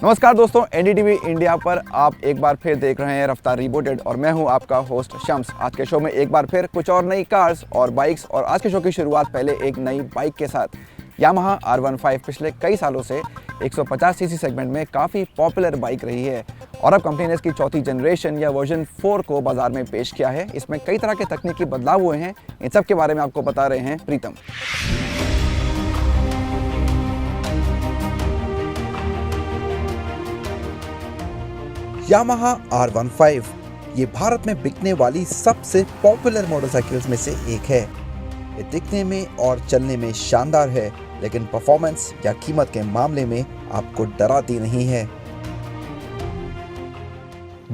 नमस्कार दोस्तों, NDTV India पर आप एक बार फिर देख रहे हैं रफ्तार रिपोर्टेड और मैं हूं आपका होस्ट शम्स। आज के शो में एक बार फिर कुछ और नई कार्स और बाइक्स और आज के शो की शुरुआत पहले एक नई बाइक के साथ। यामाहा R15 पिछले कई सालों से 150 सीसी सेगमेंट में काफ़ी पॉपुलर बाइक रही है और अब कंपनी ने इसकी चौथी जनरेशन या वर्जन 4 को बाजार में पेश किया है। इसमें कई तरह के तकनीकी बदलाव हुए हैं, इन सब के बारे में आपको बता रहे हैं प्रीतम। यामाहा R15 ये भारत में बिकने वाली सबसे पॉपुलर मोटरसाइकिल्स में से एक है। ये दिखने में और चलने में शानदार है, लेकिन परफॉर्मेंस या कीमत के मामले में आपको डराती नहीं है।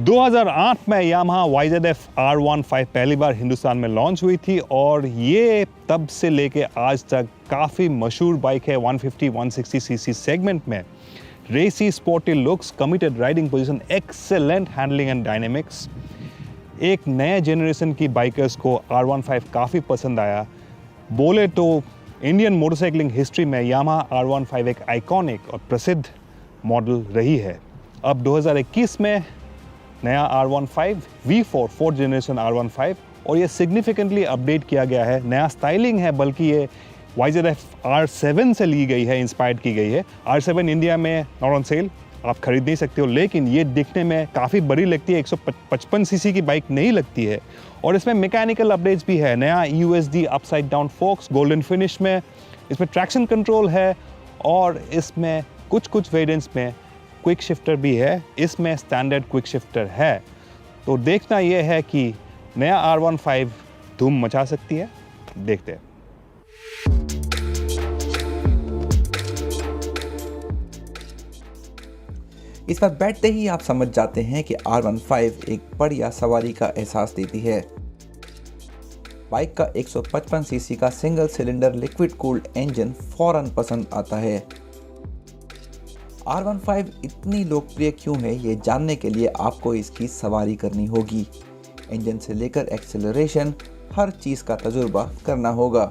2008 में यामाहा YZF R15 पहली बार हिंदुस्तान में लॉन्च हुई थी और ये तब से लेके आज तक काफ़ी मशहूर बाइक है। 150-160 सीसी सेगमेंट में रेसी sporty looks, committed riding position, excellent handling and dynamics. एक नए जनरेशन की बाइकर्स को R15 काफ़ी पसंद आया। बोले तो इंडियन मोटरसाइकिलिंग हिस्ट्री में यामाहा R15 एक आइकॉनिक और प्रसिद्ध मॉडल रही है। अब 2021 में नया R15 V4 fourth generation R15 और ये सिग्निफिकेंटली अपडेट किया गया है। नया स्टाइलिंग है, बल्कि ये YZF R7 से ली गई है, इंस्पायर्ड की गई है। R7 इंडिया में नॉट ऑन सेल, आप खरीद नहीं सकते हो, लेकिन ये दिखने में काफ़ी बड़ी लगती है। 155 सीसी की बाइक नहीं लगती है और इसमें मैकेनिकल अपडेट्स भी है। नया USD upside down focus golden finish में, इसमें ट्रैक्शन कंट्रोल है और इसमें कुछ वेरिएंट्स में क्विक शिफ्टर भी है। इसमें स्टैंडर्ड क्विक शिफ्टर है। तो देखना यह है कि नया R15 धूम मचा सकती है। देखते हैं। इस पर बैठते ही आप समझ जाते हैं कि R15 एक बढ़िया सवारी का एहसास देती है। बाइक का 155 सीसी का single cylinder liquid cooled engine फौरन पसंद आता है। R15 इतनी लोकप्रिय क्यों है, ये जानने के लिए आपको इसकी सवारी करनी होगी। इंजन से लेकर एक्सेलरेशन हर चीज़ का तजुर्बा करना होगा।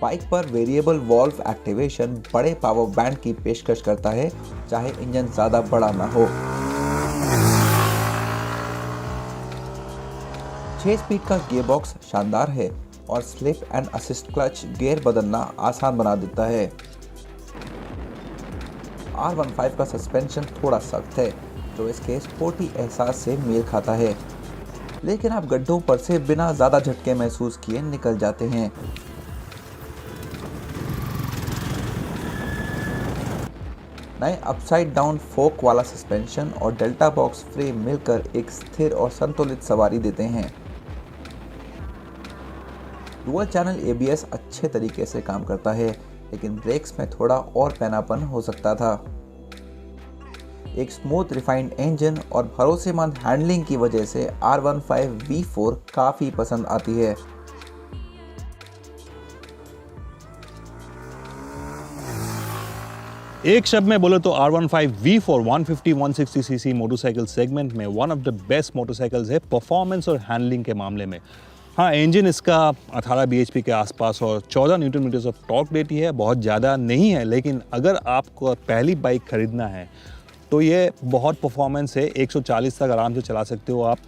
बाइक पर वेरिएबल वॉल्व एक्टिवेशन बड़े पावर बैंड की पेशकश करता है, चाहे इंजन ज़्यादा बड़ा ना हो। 6 स्पीड का गियरबॉक्स शानदार है और slip and assist clutch gear बदलना आसान बना देता है। R15 का सस्पेंशन थोड़ा सख्त है, जो इसके स्पोर्टी एहसास से मेल खाता है, लेकिन आप गड्ढों पर से बिना ज़्यादा झटके महसूस किए निकल जाते हैं। नए अपसाइड डाउन फोक वाला सस्पेंशन और डेल्टा बॉक्स फ्रेम मिलकर एक स्थिर और संतुलित सवारी देते हैं। डुअल चैनल ABS अच्छे तरीके से काम करता है, लेकिन ब्रेक्स में थोड़ा और पैनापन हो सकता था। एक स्मूथ रिफाइंड इंजन और भरोसेमंद हैंडलिंग की वजह से R15 V4 काफ़ी पसंद आती है। एक शब्द में बोले तो R15 V4 150-160 CC motorcycle segment में one of the best motorcycles है परफॉर्मेंस और हैंडलिंग के मामले में। हाँ, इंजन इसका 18 bhp के आसपास और 14 न्यूटन मीटर्स ऑफ टॉर्क देती है। बहुत ज़्यादा नहीं है, लेकिन अगर आपको पहली बाइक खरीदना है तो ये बहुत परफॉर्मेंस है। 140 तक आराम से चला सकते हो आप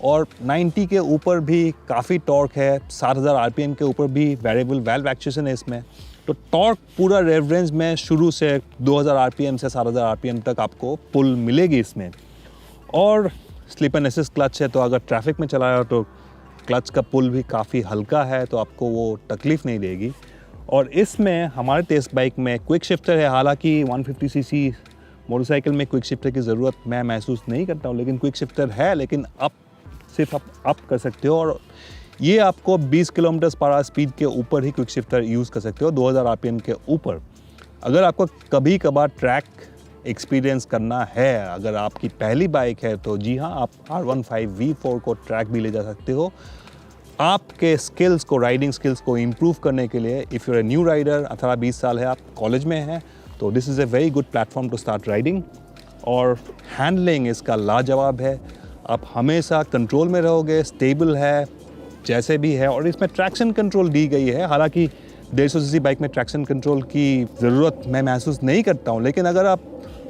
और 90 के ऊपर भी काफ़ी टॉर्क है। 7000 RPM के ऊपर भी वेरिएबल वाल्व एक्चुएशन है इसमें। तो टॉर्क पूरा रेफरेंस में शुरू से 2000 RPM से 7000 RPM तक आपको पुल मिलेगी इसमें। और स्लिप एंड असिस्ट क्लच है, तो अगर ट्रैफिक में चला रहे हो तो क्लच का पुल भी काफ़ी हल्का है, तो आपको वो तकलीफ़ नहीं देगी। और इसमें हमारे टेस्ट बाइक में क्विक शिफ्टर है। हालांकि 150 सीसी मोटरसाइकिल में क्विक शिफ्टर की ज़रूरत मैं महसूस नहीं करता हूँ, लेकिन क्विक शिफ्टर है। लेकिन सिर्फ अप कर सकते हो और ये आपको 20 km/h स्पीड के ऊपर ही क्विक शिफ्टर यूज़ कर सकते हो, 2000 RPM के ऊपर। अगर आपको कभी कभार ट्रैक एक्सपीरियंस करना है, अगर आपकी पहली बाइक है, तो जी हाँ, आप R15 V4 को ट्रैक भी ले जा सकते हो। आपके स्किल्स को, राइडिंग स्किल्स को इम्प्रूव करने के लिए, if you're a new rider, 18-20 साल है, आप कॉलेज में हैं, तो this is a very good platform to start riding. और हैंडलिंग इसका लाजवाब है। आप हमेशा कंट्रोल में रहोगे, स्टेबल है जैसे भी है। और इसमें ट्रैक्शन कंट्रोल दी गई है। हालांकि 150 सीसी बाइक में ट्रैक्शन कंट्रोल की ज़रूरत मैं महसूस नहीं करता हूँ, लेकिन अगर आप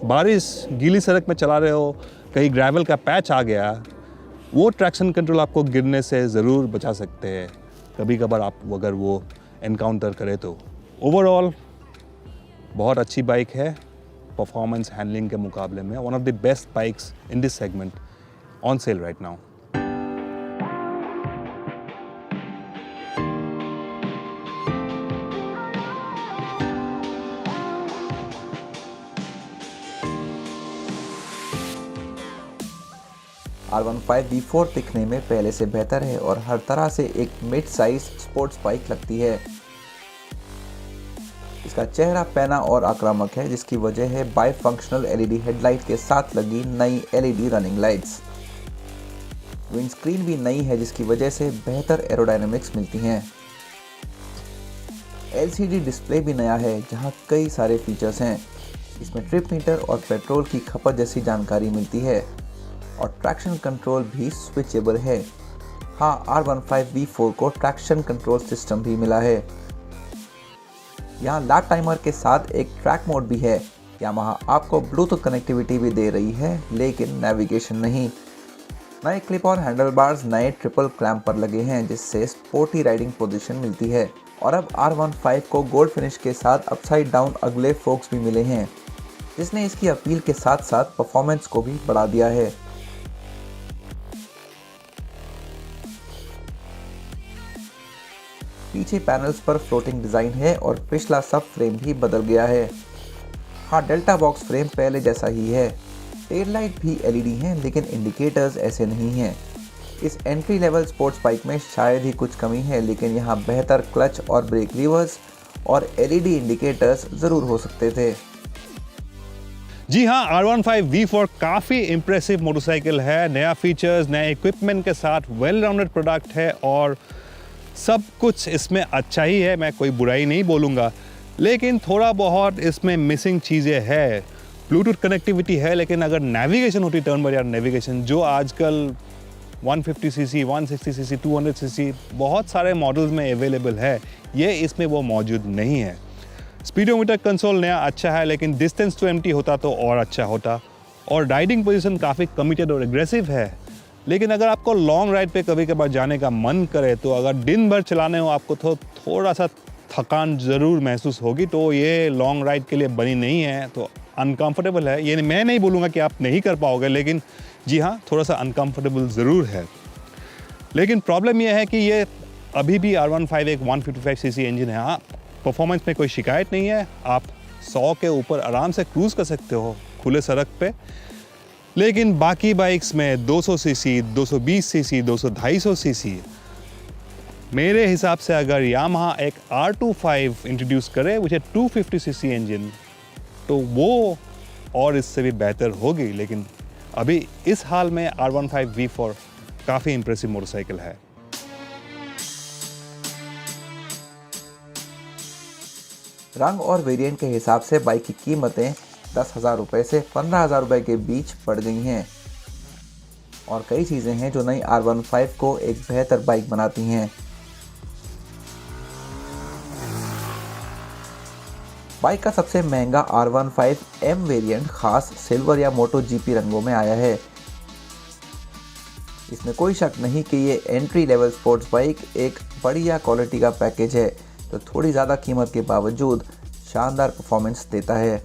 बारिश गीली सड़क में चला रहे हो, कहीं ग्रेवल का पैच आ गया, वो ट्रैक्शन कंट्रोल आपको गिरने से ज़रूर बचा सकते हैं कभी कभार आप अगर वो एनकाउंटर करें तो। ओवरऑल बहुत अच्छी बाइक है परफॉर्मेंस हैंडलिंग के मुकाबले में। One of the best bikes in this segment on sale right now. R15 V4 दिखने में पहले से बेहतर है और हर तरह से एक मिड साइज स्पोर्ट्स बाइक लगती है। इसका चेहरा पैना और आक्रामक है, जिसकी वजह है बाई फंक्शनल LED हेडलाइट के साथ लगी नई LED रनिंग लाइट्स। विंडस्क्रीन भी नई है, जिसकी वजह से बेहतर एरोडायनेमिक्स मिलती हैं। LCD डिस्प्ले भी नया है, जहां कई सारे फीचर्स हैं। इसमें ट्रिप मीटर और पेट्रोल की खपत जैसी जानकारी मिलती है और ट्रैक्शन कंट्रोल भी स्विचेबल है। हाँ, R15 V4 को ट्रैक्शन कंट्रोल सिस्टम भी मिला है। यहाँ लैप टाइमर के साथ एक ट्रैक मोड भी है। यामाहा आपको ब्लूटूथ कनेक्टिविटी भी दे रही है, लेकिन नेविगेशन नहीं। नए क्लिप और हैंडल बार्स नए ट्रिपल क्लैंप पर लगे हैं, जिससे स्पोर्टी राइडिंग पोजीशन मिलती है। और अब R15 को गोल्ड फिनिश के साथ अपसाइड डाउन अगले फोक्स भी मिले हैं, जिसने इसकी अपील के साथ साथ परफॉर्मेंस को भी बढ़ा दिया है। पीछे पैनल्स पर फ्लोटिंग डिज़ाइन है और पिछला सब फ्रेम भी बदल गया है। हाँ, डेल्टा बॉक्स फ्रेम पहले जैसा ही है। टेल लाइट भी LED हैं, लेकिन इंडिकेटर्स ऐसे नहीं हैं। इस एंट्री लेवल स्पोर्ट्स बाइक में शायद ही कुछ कमी है, लेकिन यहाँ बेहतर क्लच और ब्रेक लीवर्स और LED इंडिकेटर्स ज़रूर हो सकते थे। जी हाँ, R15 V4 काफ़ी इम्प्रेसिव मोटरसाइकिल है। नया फीचर्स, नए इक्विपमेंट के साथ वेल राउंडेड प्रोडक्ट है और सब कुछ इसमें अच्छा ही है, मैं कोई बुराई नहीं बोलूँगा। लेकिन थोड़ा बहुत इसमें मिसिंग चीज़ें है। ब्लूटूथ कनेक्टिविटी है, लेकिन अगर नेविगेशन होती टर्न बाय टर्न नेविगेशन, जो आजकल 150cc, 160cc, 200cc बहुत सारे मॉडल्स में अवेलेबल है, ये इसमें वो मौजूद नहीं है। स्पीडोमीटर कंसोल नया अच्छा है, लेकिन डिस्टेंस टू एम्प्टी होता तो और अच्छा होता। और राइडिंग पोजीशन काफ़ी कमिटेड और एग्रेसिव है। लेकिन अगर आपको लॉन्ग राइड पे कभी कभार जाने का मन करे, तो अगर दिन भर चलाने हो आपको तो थोड़ा सा थकान ज़रूर महसूस होगी, तो ये लॉन्ग राइड के लिए बनी नहीं है, तो अनकंफर्टेबल है। ये मैं नहीं बोलूँगा कि आप नहीं कर पाओगे, लेकिन जी हाँ, थोड़ा सा अनकंफर्टेबल ज़रूर है। लेकिन प्रॉब्लम यह है कि ये अभी भी R15 एक 155cc इंजन है। हाँ, परफॉर्मेंस में कोई शिकायत नहीं है, आप 100 के ऊपर आराम से क्रूज़ कर सकते हो खुले सड़क पे। लेकिन बाकी बाइक्स में 200cc, 220cc, 250cc, मेरे हिसाब से अगर यामाहा एक R25 इंट्रोड्यूस करे विच है 250cc इंजन, तो वो और इससे भी बेहतर होगी। लेकिन अभी इस हाल में R15 V4 काफ़ी इंप्रेसिव मोटरसाइकिल है। रंग और वेरिएंट के हिसाब से बाइक की कीमतें 10,000 रुपये से 15,000 रुपये के बीच पड़ गई हैं और कई चीज़ें हैं जो नई R15 को एक बेहतर बाइक बनाती हैं। बाइक का सबसे महंगा R15 M वेरिएंट खास सिल्वर या मोटो GP रंगों में आया है। इसमें कोई शक नहीं कि ये एंट्री लेवल स्पोर्ट्स बाइक एक बढ़िया क्वालिटी का पैकेज है, तो थोड़ी ज़्यादा कीमत के बावजूद शानदार परफॉर्मेंस देता है।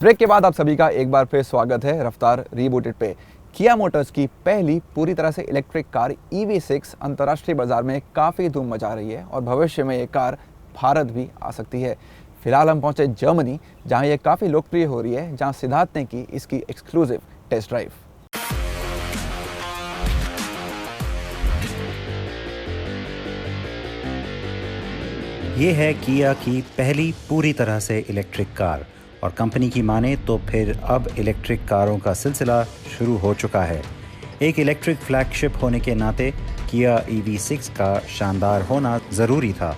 ब्रेक के बाद आप सभी का एक बार फिर स्वागत है रफ्तार रीबूटेड पे। किया मोटर्स की पहली पूरी तरह से इलेक्ट्रिक कार EV6 अंतर्राष्ट्रीय बाजार में काफ़ी धूम मचा रही है और भविष्य में ये कार भारत भी आ सकती है। फिलहाल हम पहुंचे जर्मनी, जहां ये काफ़ी लोकप्रिय हो रही है, जहां सिद्धार्थ ने की इसकी एक्सक्लूसिव टेस्ट ड्राइव। ये है किया की पहली पूरी तरह से इलेक्ट्रिक कार और कंपनी की माने तो फिर अब इलेक्ट्रिक कारों का सिलसिला शुरू हो चुका है। एक इलेक्ट्रिक फ्लैगशिप होने के नाते किया EV6 का शानदार होना ज़रूरी था,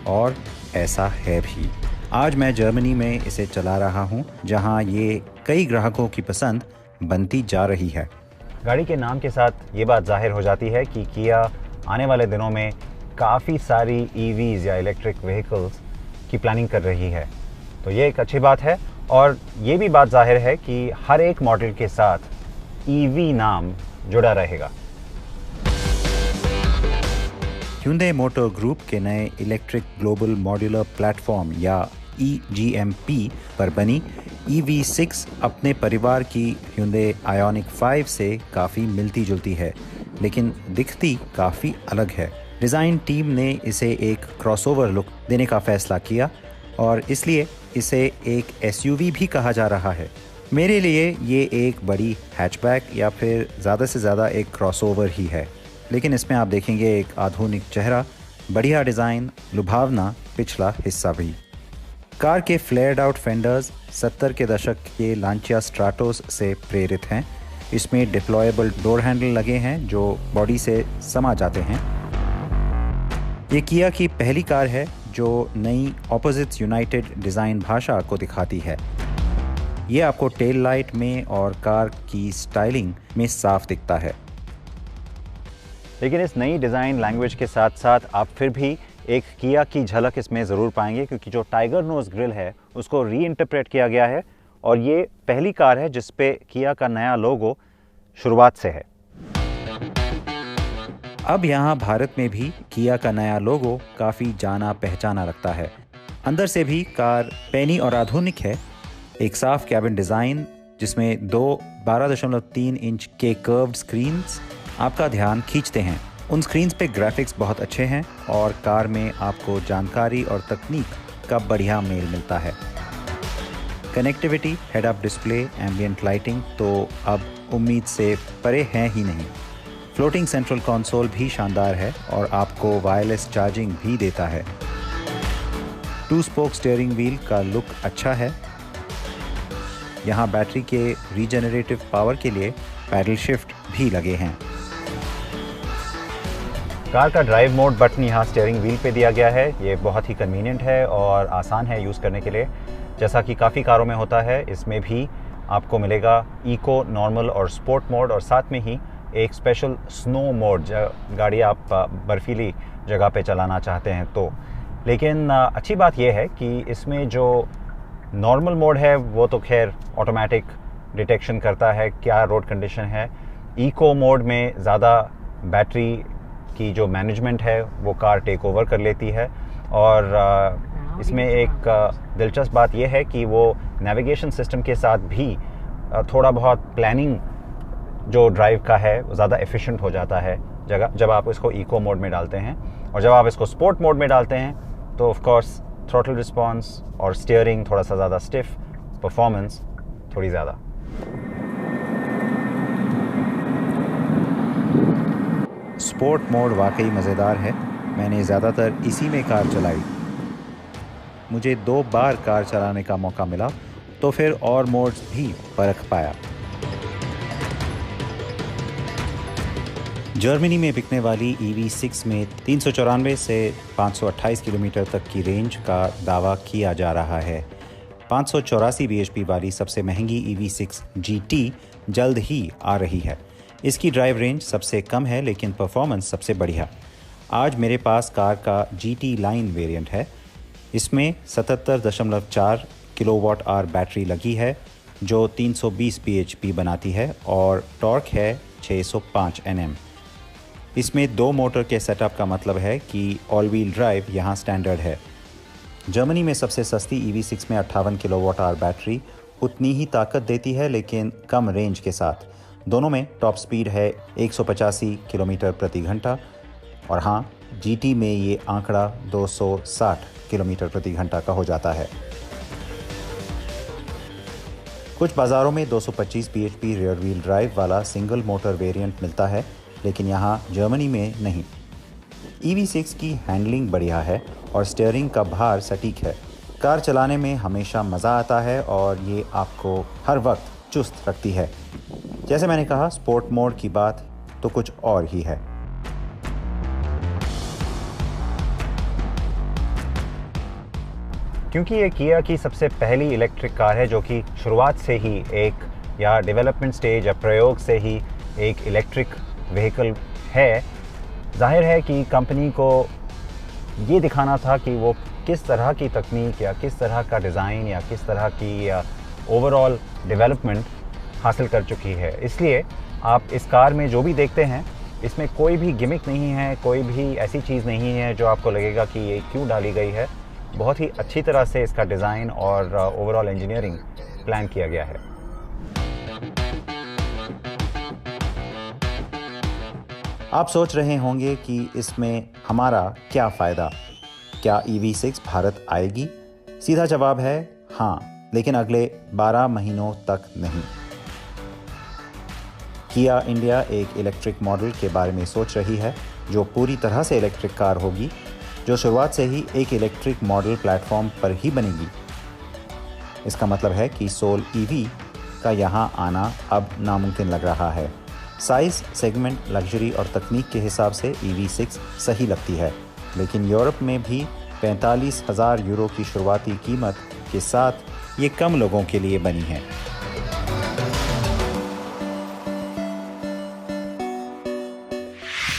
और ऐसा है भी। आज मैं जर्मनी में इसे चला रहा हूँ, जहाँ ये कई ग्राहकों की पसंद बनती जा रही है। गाड़ी के नाम के साथ ये बात जाहिर हो जाती है कि किया आने वाले दिनों में काफ़ी सारी EVs या इलेक्ट्रिक व्हीकल्स की प्लानिंग कर रही है, तो ये एक अच्छी बात है। और ये भी बात जाहिर है कि हर एक मॉडल के साथ EV नाम जुड़ा रहेगा। Hyundai मोटर ग्रुप के नए इलेक्ट्रिक ग्लोबल मॉड्यूलर प्लेटफॉर्म या EGMP पर बनी EV6 अपने परिवार की Hyundai Ioniq 5 से काफ़ी मिलती जुलती है, लेकिन दिखती काफ़ी अलग है। डिज़ाइन टीम ने इसे एक क्रॉसओवर लुक देने का फैसला किया, और इसलिए इसे एक SUV भी कहा जा रहा है। मेरे लिए ये एक बड़ी हैचबैक या फिर ज़्यादा से ज़्यादा एक क्रॉसओवर ही है, लेकिन इसमें आप देखेंगे एक आधुनिक चेहरा, बढ़िया डिज़ाइन, लुभावना पिछला हिस्सा भी। कार के फ्लेयर्ड आउट फेंडर्स 70 के दशक के लांचिया स्ट्राटोस से प्रेरित हैं। इसमें डिप्लॉयबल डोर हैंडल लगे हैं जो बॉडी से समा जाते हैं। ये किया की पहली कार है जो नई ऑपोजिट्स यूनाइटेड डिज़ाइन भाषा को दिखाती है। ये आपको टेल लाइट में और कार की स्टाइलिंग में साफ दिखता है। लेकिन इस नई डिज़ाइन लैंग्वेज के साथ साथ आप फिर भी एक किया की झलक इसमें ज़रूर पाएंगे, क्योंकि जो टाइगर नोज ग्रिल है उसको रीइंटरप्रेट किया गया है, और ये पहली कार है जिस पे किया का नया लोगो शुरुआत से है। अब यहाँ भारत में भी किया का नया लोगो काफ़ी जाना पहचाना लगता है। अंदर से भी कार पैनी और आधुनिक है। एक साफ कैबिन डिज़ाइन जिसमें दो 12.3 इंच के कर्व्ड स्क्रीन्स आपका ध्यान खींचते हैं। उन स्क्रीन्स पे ग्राफिक्स बहुत अच्छे हैं, और कार में आपको जानकारी और तकनीक का बढ़िया मेल मिलता है। Connectivity, head up display, ambient lighting तो अब उम्मीद से परे हैं ही नहीं। फ्लोटिंग सेंट्रल कंसोल भी शानदार है और आपको वायरलेस चार्जिंग भी देता है। 2 स्पोक स्टीयरिंग व्हील का लुक अच्छा है। यहाँ बैटरी के रीजेनरेटिव पावर के लिए पैडल शिफ्ट भी लगे हैं। कार का ड्राइव मोड बटन यहाँ स्टीयरिंग व्हील पे दिया गया है। ये बहुत ही कन्वीनियंट है और आसान है यूज़ करने के लिए, जैसा कि काफ़ी कारों में होता है। इसमें भी आपको मिलेगा इको, नॉर्मल और स्पोर्ट मोड, और साथ में ही एक स्पेशल स्नो मोड, गाड़ी आप बर्फीली जगह पे चलाना चाहते हैं तो। लेकिन अच्छी बात यह है कि इसमें जो नॉर्मल मोड है वो तो खैर ऑटोमेटिक डिटेक्शन करता है क्या रोड कंडीशन है। इको मोड में ज़्यादा बैटरी की जो मैनेजमेंट है वो कार टेक ओवर कर लेती है, और इसमें एक दिलचस्प बात यह है कि वो नेविगेशन सिस्टम के साथ भी थोड़ा बहुत प्लानिंग जो ड्राइव का है वो ज़्यादा एफिशिएंट हो जाता है जब आप इसको इको मोड में डालते हैं। और जब आप इसको स्पोर्ट मोड में डालते हैं तो ऑफ कोर्स थ्रॉटल रिस्पॉन्स और स्टीयरिंग थोड़ा सा ज़्यादा स्टिफ, परफॉर्मेंस थोड़ी ज़्यादा। स्पोर्ट मोड वाकई मज़ेदार है। मैंने ज़्यादातर इसी में कार चलाई। मुझे 2 बार कार चलाने का मौका मिला तो फिर और मोड्स भी परख पाया। जर्मनी में बिकने वाली EV6 में 394 से 528 किलोमीटर तक की रेंज का दावा किया जा रहा है। 584 bhp वाली सबसे महंगी EV6 GT जल्द ही आ रही है। इसकी ड्राइव रेंज सबसे कम है लेकिन परफॉर्मेंस सबसे बढ़िया। आज मेरे पास कार का GT लाइन वेरिएंट है। इसमें 77.4 किलोवाट आवर बैटरी लगी है जो 320 bhp बनाती है और टॉर्क है 605 Nm। इसमें 2 मोटर के सेटअप का मतलब है कि ऑल व्हील ड्राइव यहाँ स्टैंडर्ड है। जर्मनी में सबसे सस्ती EV6 में 58 किलोवाट आवर बैटरी उतनी ही ताकत देती है लेकिन कम रेंज के साथ। दोनों में टॉप स्पीड है 185 किलोमीटर प्रति घंटा, और हाँ, GT में ये आंकड़ा 260 किलोमीटर प्रति घंटा का हो जाता है। कुछ बाज़ारों में 225 bhp रियर व्हील ड्राइव वाला सिंगल मोटर वेरिएंट मिलता है, लेकिन यहाँ जर्मनी में नहीं। EV6 की हैंडलिंग बढ़िया है और स्टीयरिंग का भार सटीक है। कार चलाने में हमेशा मज़ा आता है और ये आपको हर वक्त चुस्त रखती है। जैसे मैंने कहा, स्पोर्ट मोड की बात तो कुछ और ही है। क्योंकि ये किया की सबसे पहली इलेक्ट्रिक कार है जो कि शुरुआत से ही एक या डेवलपमेंट स्टेज या प्रयोग से ही एक इलेक्ट्रिक व्हीकल है। जाहिर है कि कंपनी को ये दिखाना था कि वो किस तरह की तकनीक या किस तरह का डिज़ाइन या किस तरह की ओवरऑल डेवलपमेंट हासिल कर चुकी है। इसलिए आप इस कार में जो भी देखते हैं इसमें कोई भी गिमिक नहीं है, कोई भी ऐसी चीज़ नहीं है जो आपको लगेगा कि ये क्यों डाली गई है। बहुत ही अच्छी तरह से इसका डिज़ाइन और ओवरऑल इंजीनियरिंग प्लान किया गया है। आप सोच रहे होंगे कि इसमें हमारा क्या फ़ायदा, क्या EV6 भारत आएगी? सीधा जवाब है हाँ, लेकिन अगले 12 महीनों तक नहीं। किया इंडिया एक इलेक्ट्रिक मॉडल के बारे में सोच रही है जो पूरी तरह से इलेक्ट्रिक कार होगी, जो शुरुआत से ही एक इलेक्ट्रिक मॉडल प्लेटफॉर्म पर ही बनेगी। इसका मतलब है कि सोल EV का यहाँ आना अब नामुमकिन लग रहा है। साइज, सेगमेंट, लग्जरी और तकनीक के हिसाब से EV6 सही लगती है, लेकिन यूरोप में भी 45,000 यूरो की शुरुआती कीमत के साथ ये कम लोगों के लिए बनी है।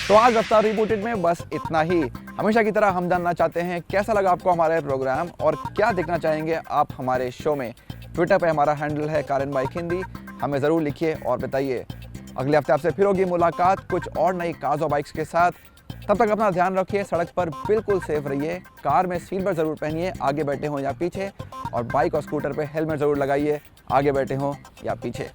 तो आज रफ्तार रिबूटेड में बस इतना ही। हमेशा की तरह हम जानना चाहते हैं कैसा लगा आपको हमारा प्रोग्राम और क्या देखना चाहेंगे आप हमारे शो में। ट्विटर पे हमारा हैंडल है कार एंड बाइक हिंदी, हमें ज़रूर लिखिए और बताइए। अगले हफ्ते आपसे फिर होगी मुलाकात कुछ और नई कार्स और बाइक्स के साथ। तब तक अपना ध्यान रखिए, सड़क पर बिल्कुल सेफ रहिए, कार में सीट बेल्ट ज़रूर पहनिए आगे बैठे हों या पीछे, और बाइक और स्कूटर पे हेलमेट ज़रूर लगाइए आगे बैठे हों या पीछे।